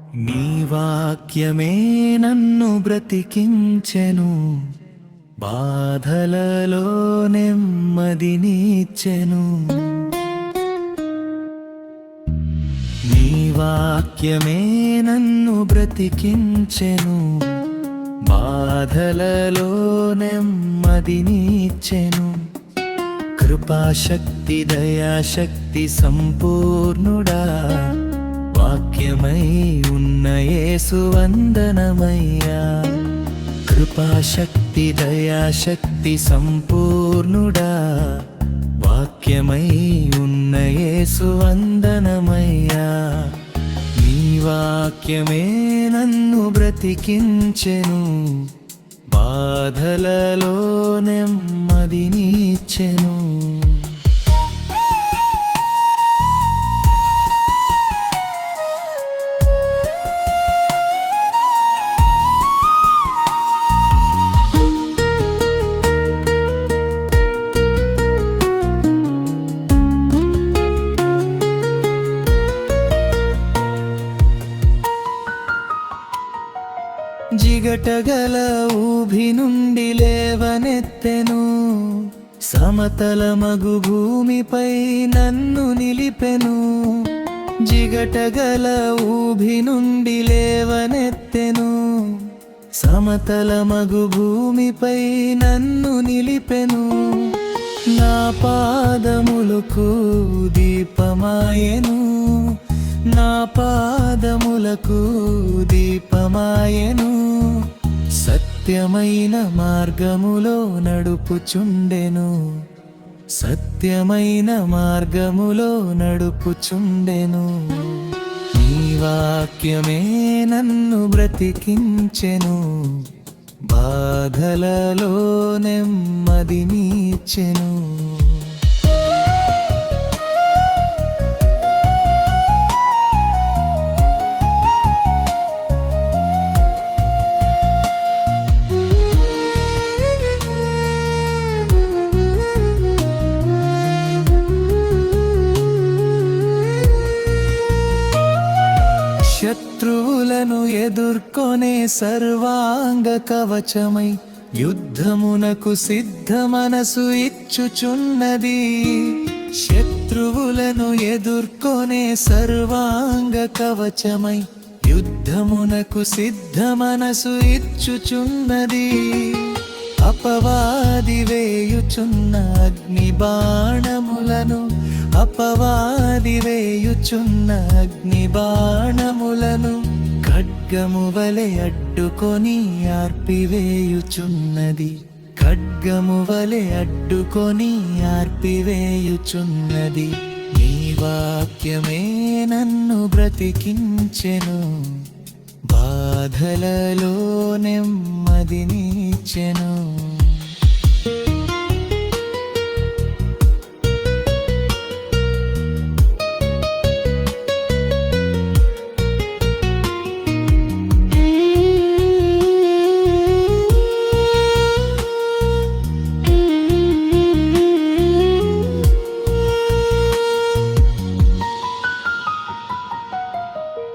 నీ వాక్యమే నన్ను బ్రతికించెను, బాధలలో నెమ్మదినిచ్చెను. నీ వాక్యమే నన్ను బ్రతికించెను, బాధలలో నెమ్మదినిచ్చెను. కృపాశక్తి దయాశక్తి సంపూర్ణుడా, వాక్యమై ఉన్న యేసు వందనమయ్యా. కృపాశక్తి దయాశక్తి సంపూర్ణుడా, వాక్యమై ఉన్న యేసు వందనమయ్యా. నీ వాక్యమే నన్ను బ్రతికించెను, బాధలలో నెమ్మదినిచ్చెను. జిగటగల ఊభి నుండి లేవనెత్తెను, సమతల మగు భూమిపై నన్ను నిలిపెను. జిగటగల ఊభి నుండి లేవనెత్తెను, సమతల మగు భూమిపై నన్ను నిలిపెను. నా పాదములకు దీపమాయెను, నా పాదములకు దీపమాయెను. సత్యమైన మార్గములో నడుపుచుండెను, సత్యమైన మార్గములో నడుపుచుండెను. నీ వాక్యమే నన్ను బ్రతికించెను, బాధలలో నెమ్మదినిచ్చెను. శత్రువులను ఎదుర్కొనే సర్వాంగ కవచమై యుద్ధమునకు సిద్ధ మనసు ఇచ్చుచున్నది. శత్రువులను ఎదుర్కొనే సర్వాంగ కవచమై యుద్ధమునకు సిద్ధ మనసు ఇచ్చుచున్నది. అపవాది వేయుచున్న అగ్ని బాణములను, అపవాది వేయుచున్న అగ్ని బాణములను ఖడ్గము వలె అడ్డుకొని ఆర్పివేయుచున్నది. ఖడ్గము వలె అడ్డుకొని ఆర్పివేయుచున్నది. నీ వాక్యమే నన్ను బ్రతికించెను, బాధలలో నెమ్మదినిచ్చెను.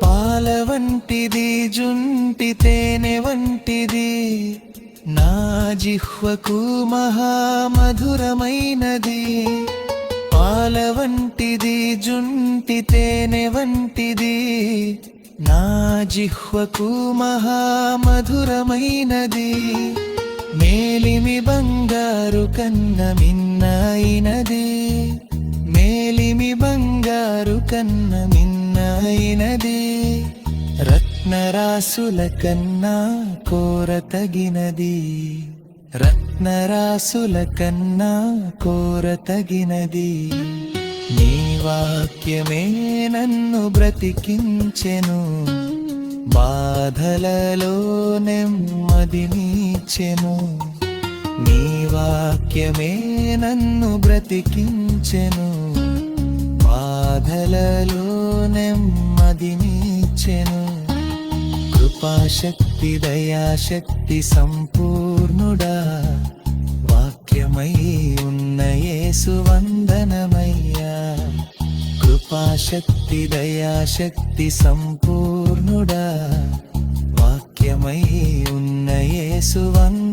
పాల వంటిది జుంటి తేనె వంటిది, నా జిహ్వకు మహామధురమైనది. పాల వంటిది జుంటి తేనె వంటిది, నా జిహ్వకు మహామధురమైనది. మేలిమి బంగారు కన్న మిన్నైనది, మేలిమి బంగారు కన్న మిన్నైనది. రత్నరాసుల కన్నా కోరతగినది, రత్నరాసుల కన్నా కోరతగినది. నీ వాక్యమే నన్ను బ్రతికించెను, బాధలలో నెమ్మదినిచ్చెను. నీ వాక్యమే నన్ను బ్రతికించెను, బాధలలో నెమ్మదినిచ్చెను. కృపాశక్తి దయాశక్తి సంపూర్ణుడా, వాక్యమై ఉన్న యేసు వందనమయ్యా. కృపాశక్తి దయాశక్తి సంపూర్ణ సంపూర్ణుడా వాక్యమై ఉన్న యేసు వంక